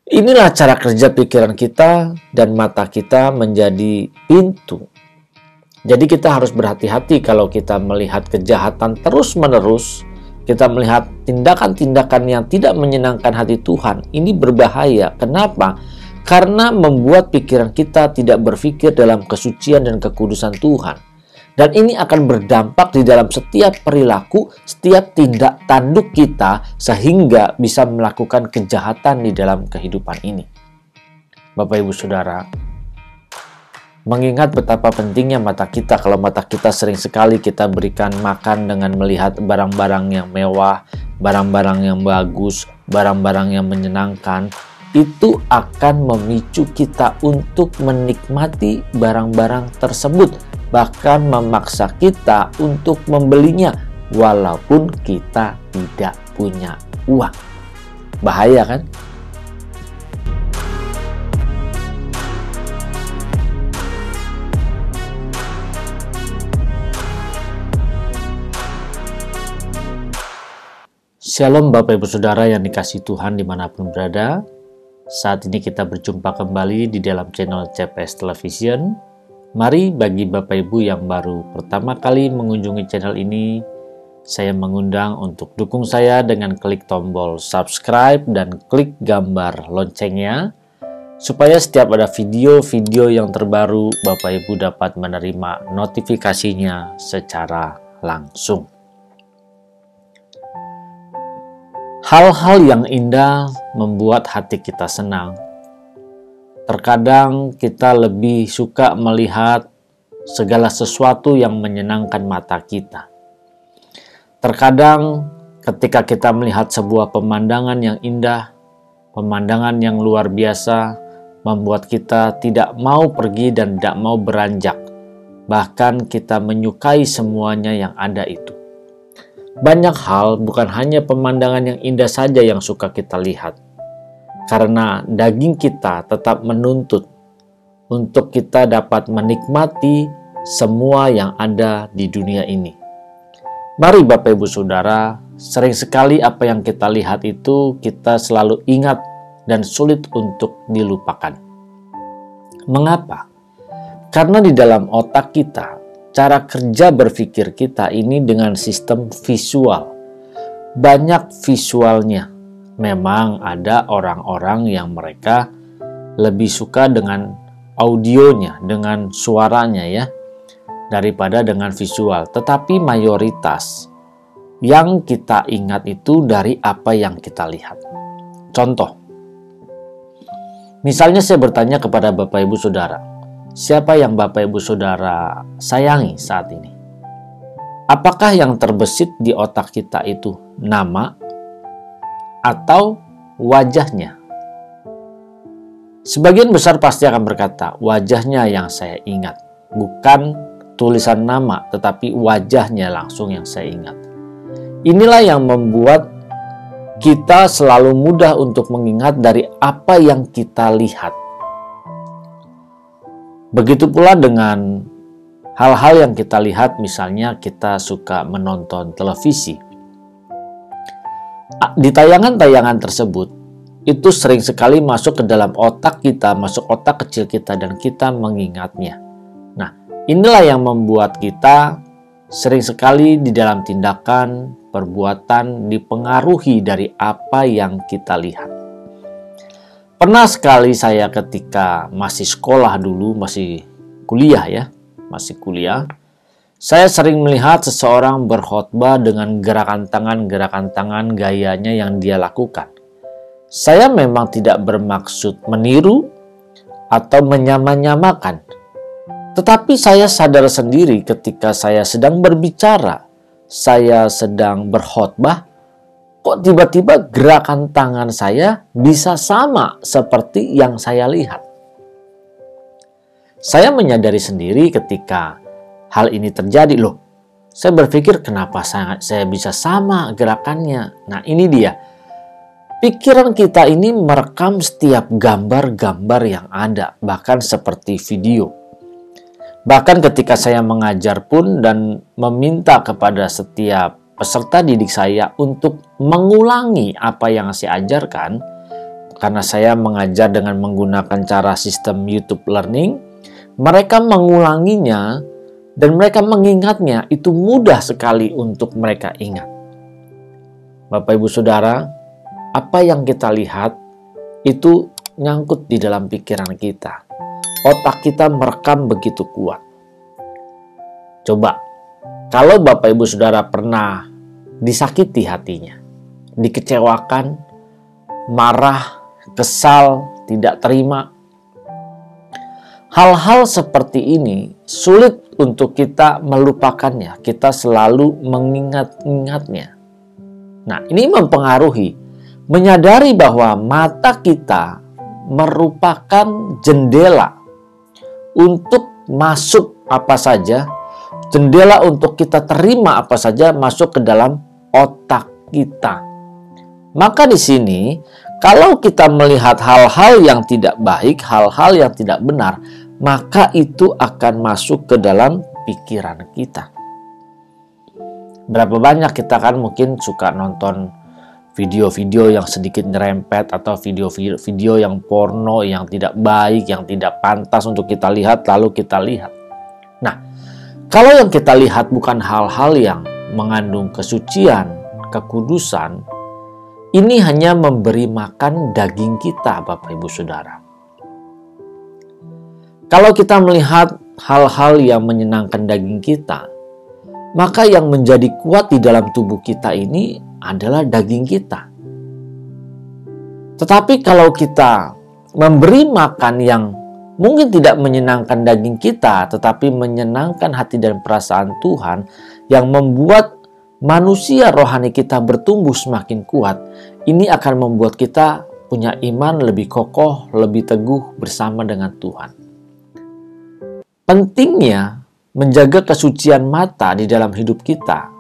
Inilah cara kerja pikiran kita dan mata kita menjadi pintu. Jadi kita harus berhati-hati kalau kita melihat kejahatan terus-menerus, kita melihat tindakan-tindakan yang tidak menyenangkan hati Tuhan. Ini berbahaya. Kenapa? Karena membuat pikiran kita tidak berpikir dalam kesucian dan kekudusan Tuhan. Dan ini akan berdampak di dalam setiap perilaku, setiap tindak tanduk kita, sehingga bisa melakukan kejahatan di dalam kehidupan ini. Bapak Ibu Saudara, mengingat betapa pentingnya mata kita, kalau mata kita sering sekali kita berikan makan dengan melihat barang-barang yang mewah, barang-barang yang bagus, barang-barang yang menyenangkan, itu akan memicu kita untuk menikmati barang-barang tersebut, bahkan memaksa kita untuk membelinya walaupun kita tidak punya uang. Bahaya kan? Shalom Bapak Ibu Saudara yang dikasihi Tuhan dimanapun berada. Saat ini kita berjumpa kembali di dalam channel CPS Television. Mari bagi Bapak Ibu yang baru pertama kali mengunjungi channel ini, saya mengundang untuk dukung saya dengan klik tombol subscribe dan klik gambar loncengnya, supaya setiap ada video-video yang terbaru, Bapak Ibu dapat menerima notifikasinya secara langsung. Hal-hal yang indah membuat hati kita senang. Terkadang kita lebih suka melihat segala sesuatu yang menyenangkan mata kita. Terkadang ketika kita melihat sebuah pemandangan yang indah, pemandangan yang luar biasa, membuat kita tidak mau pergi dan tidak mau beranjak. Bahkan kita menyukai semuanya yang ada itu. Banyak hal, bukan hanya pemandangan yang indah saja yang suka kita lihat. Karena daging kita tetap menuntut untuk kita dapat menikmati semua yang ada di dunia ini. Mari Bapak Ibu Saudara, sering sekali apa yang kita lihat itu kita selalu ingat dan sulit untuk dilupakan. Mengapa? Karena di dalam otak kita, cara kerja berpikir kita ini dengan sistem visual. Banyak visualnya. Memang ada orang-orang yang mereka lebih suka dengan audionya, dengan suaranya ya, daripada dengan visual. Tetapi mayoritas yang kita ingat itu dari apa yang kita lihat. Contoh, misalnya saya bertanya kepada Bapak Ibu Saudara, siapa yang Bapak Ibu Saudara sayangi saat ini? Apakah yang terbesit di otak kita itu nama atau wajahnya? Sebagian besar pasti akan berkata, wajahnya yang saya ingat. Bukan tulisan nama, tetapi wajahnya langsung yang saya ingat. Inilah yang membuat kita selalu mudah untuk mengingat dari apa yang kita lihat. Begitu pula dengan hal-hal yang kita lihat, misalnya kita suka menonton televisi. Di tayangan-tayangan tersebut, itu sering sekali masuk ke dalam otak kita, masuk otak kecil kita, dan kita mengingatnya. Nah, inilah yang membuat kita sering sekali di dalam tindakan, perbuatan dipengaruhi dari apa yang kita lihat. Pernah sekali saya ketika masih sekolah dulu, masih kuliah, saya sering melihat seseorang berkhotbah dengan gerakan tangan gayanya yang dia lakukan. Saya memang tidak bermaksud meniru atau menyamakan. Tetapi saya sadar sendiri ketika saya sedang berbicara, saya sedang berkhotbah, kok tiba-tiba gerakan tangan saya bisa sama seperti yang saya lihat. Saya menyadari sendiri ketika hal ini terjadi, loh. Saya berpikir kenapa saya bisa sama gerakannya. Nah, ini dia. Pikiran kita ini merekam setiap gambar-gambar yang ada, bahkan seperti video. Bahkan ketika saya mengajar pun dan meminta kepada setiap peserta didik saya untuk mengulangi apa yang saya ajarkan, karena saya mengajar dengan menggunakan cara sistem YouTube Learning, mereka mengulanginya dan mereka mengingatnya itu mudah sekali untuk mereka ingat. Bapak Ibu Saudara, apa yang kita lihat itu nyangkut di dalam pikiran kita. Otak kita merekam begitu kuat. Coba, kalau Bapak Ibu Saudara pernah disakiti hatinya, dikecewakan, marah, kesal, tidak terima, hal-hal seperti ini sulit untuk kita melupakannya. Kita selalu mengingat-ingatnya. Nah, ini mempengaruhi. Menyadari bahwa mata kita merupakan jendela untuk masuk apa saja, jendela untuk kita terima apa saja masuk ke dalam otak kita. Maka di sini, kalau kita melihat hal-hal yang tidak baik, hal-hal yang tidak benar, maka itu akan masuk ke dalam pikiran kita. Berapa banyak kita kan mungkin suka nonton video-video yang sedikit nyerempet atau video-video yang porno, yang tidak baik, yang tidak pantas untuk kita lihat, lalu kita lihat. Nah, kalau yang kita lihat bukan hal-hal yang mengandung kesucian, kekudusan, ini hanya memberi makan daging kita, Bapak Ibu Saudara. Kalau kita melihat hal-hal yang menyenangkan daging kita, maka yang menjadi kuat di dalam tubuh kita ini adalah daging kita. Tetapi kalau kita memberi makan yang mungkin tidak menyenangkan daging kita, tetapi menyenangkan hati dan perasaan Tuhan, yang membuat manusia rohani kita bertumbuh semakin kuat, ini akan membuat kita punya iman lebih kokoh, lebih teguh bersama dengan Tuhan. Pentingnya menjaga kesucian mata di dalam hidup kita,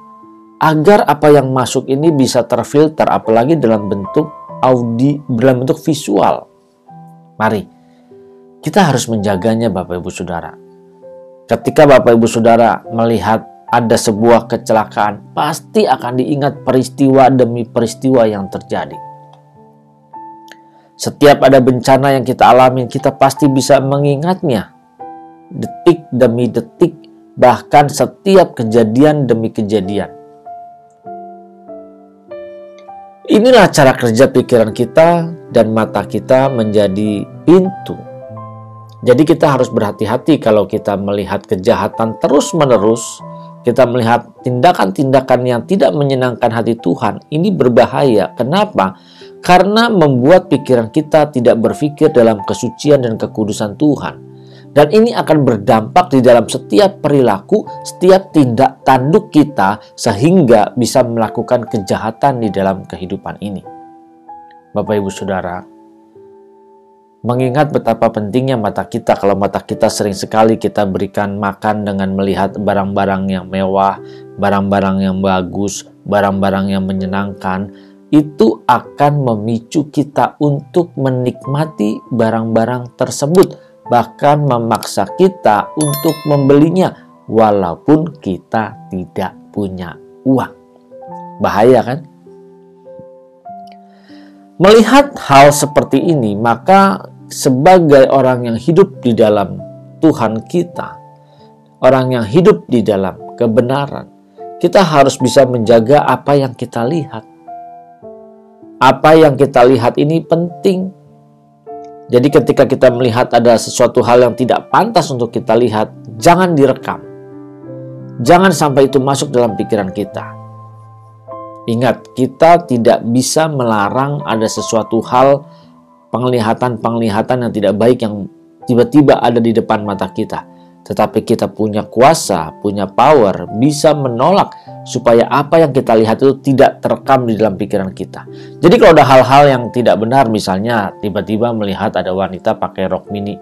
agar apa yang masuk ini bisa terfilter, apalagi dalam bentuk dalam bentuk visual. Mari, kita harus menjaganya Bapak Ibu Saudara. Ketika Bapak Ibu Saudara melihat ada sebuah kecelakaan, pasti akan diingat peristiwa demi peristiwa yang terjadi. Setiap ada bencana yang kita alami, kita pasti bisa mengingatnya. Detik demi detik, bahkan setiap kejadian demi kejadian. Inilah cara kerja pikiran kita dan mata kita menjadi pintu. Jadi kita harus berhati-hati kalau kita melihat kejahatan terus-menerus, kita melihat tindakan-tindakan yang tidak menyenangkan hati Tuhan, ini berbahaya. Kenapa? Karena membuat pikiran kita tidak berpikir dalam kesucian dan kekudusan Tuhan. Dan ini akan berdampak di dalam setiap perilaku, setiap tindak tanduk kita, sehingga bisa melakukan kejahatan di dalam kehidupan ini. Bapak Ibu Saudara, mengingat betapa pentingnya mata kita. Kalau mata kita sering sekali kita berikan makan dengan melihat barang-barang yang mewah, barang-barang yang bagus, barang-barang yang menyenangkan, itu akan memicu kita untuk menikmati barang-barang tersebut, bahkan memaksa kita untuk membelinya walaupun kita tidak punya uang. Bahaya kan? Melihat hal seperti ini, maka sebagai orang yang hidup di dalam Tuhan kita, orang yang hidup di dalam kebenaran, kita harus bisa menjaga apa yang kita lihat. Apa yang kita lihat ini penting. Jadi ketika kita melihat ada sesuatu hal yang tidak pantas untuk kita lihat, jangan direkam. Jangan sampai itu masuk dalam pikiran kita. Ingat, kita tidak bisa melarang ada sesuatu hal, penglihatan-penglihatan yang tidak baik yang tiba-tiba ada di depan mata kita. Tetapi kita punya kuasa, punya power, bisa menolak supaya apa yang kita lihat itu tidak terekam di dalam pikiran kita. Jadi kalau ada hal-hal yang tidak benar, misalnya tiba-tiba melihat ada wanita pakai rok mini,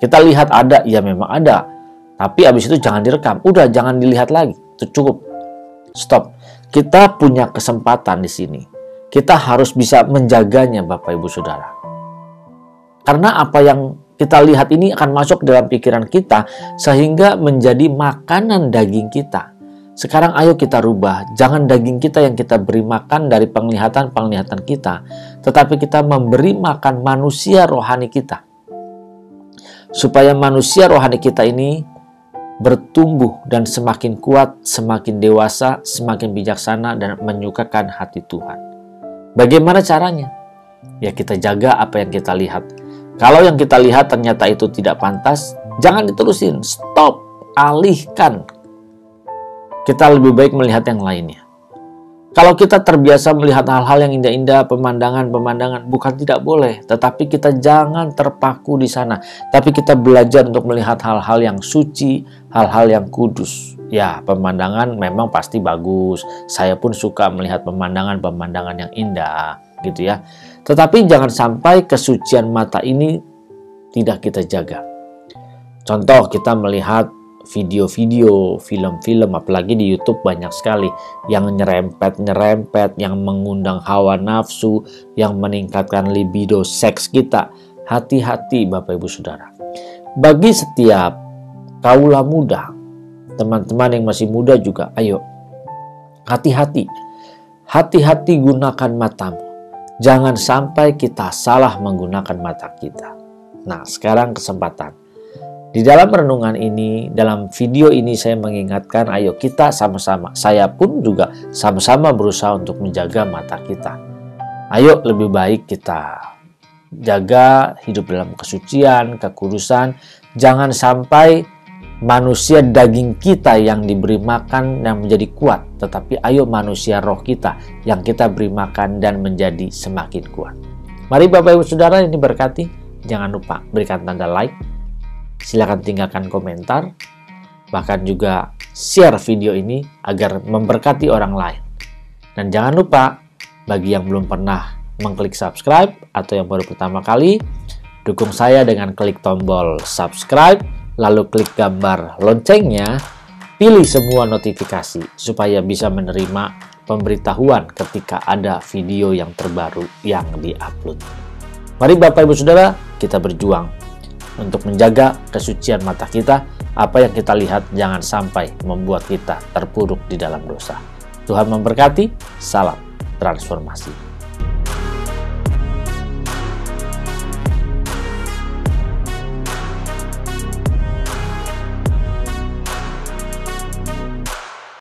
kita lihat ada, ya memang ada, tapi habis itu jangan direkam, udah jangan dilihat lagi, itu cukup, stop. Kita punya kesempatan di sini, kita harus bisa menjaganya Bapak Ibu Saudara. Karena apa yang kita lihat ini akan masuk dalam pikiran kita sehingga menjadi makanan daging kita. Sekarang ayo kita rubah, jangan daging kita yang kita beri makan dari penglihatan-penglihatan kita, tetapi kita memberi makan manusia rohani kita. Supaya manusia rohani kita ini bertumbuh dan semakin kuat, semakin dewasa, semakin bijaksana, dan menyukakan hati Tuhan. Bagaimana caranya? Ya kita jaga apa yang kita lihat. Kalau yang kita lihat ternyata itu tidak pantas, jangan diterusin, stop, alihkan. Kita lebih baik melihat yang lainnya. Kalau kita terbiasa melihat hal-hal yang indah-indah, pemandangan-pemandangan, bukan tidak boleh, tetapi kita jangan terpaku di sana. Tapi kita belajar untuk melihat hal-hal yang suci, hal-hal yang kudus. Ya, pemandangan memang pasti bagus. Saya pun suka melihat pemandangan-pemandangan yang indah, gitu ya. Tetapi jangan sampai kesucian mata ini tidak kita jaga. Contoh, kita melihat video-video, film-film, apalagi di YouTube banyak sekali yang nyerempet-nyerempet, yang mengundang hawa nafsu, yang meningkatkan libido seks kita. Hati-hati Bapak Ibu Saudara. Bagi setiap kaula muda, teman-teman yang masih muda juga, ayo hati-hati. Hati-hati gunakan matamu. Jangan sampai kita salah menggunakan mata kita. Nah, sekarang kesempatan. Di dalam renungan ini, dalam video ini saya mengingatkan, ayo kita sama-sama, saya pun juga sama-sama berusaha untuk menjaga mata kita. Ayo lebih baik kita jaga hidup dalam kesucian, kekudusan. Jangan sampai manusia daging kita yang diberi makan yang menjadi kuat, tetapi ayo manusia roh kita yang kita beri makan dan menjadi semakin kuat. Mari Bapak Ibu Saudara ini berkati. Jangan lupa berikan tanda like. Silakan tinggalkan komentar, bahkan juga share video ini agar memberkati orang lain. Dan jangan lupa, bagi yang belum pernah mengklik subscribe atau yang baru pertama kali, dukung saya dengan klik tombol subscribe, lalu klik gambar loncengnya, pilih semua notifikasi supaya bisa menerima pemberitahuan ketika ada video yang terbaru yang diupload. Mari Bapak Ibu Saudara, kita berjuang untuk menjaga kesucian mata kita. Apa yang kita lihat jangan sampai membuat kita terpuruk di dalam dosa. Tuhan memberkati. Salam transformasi.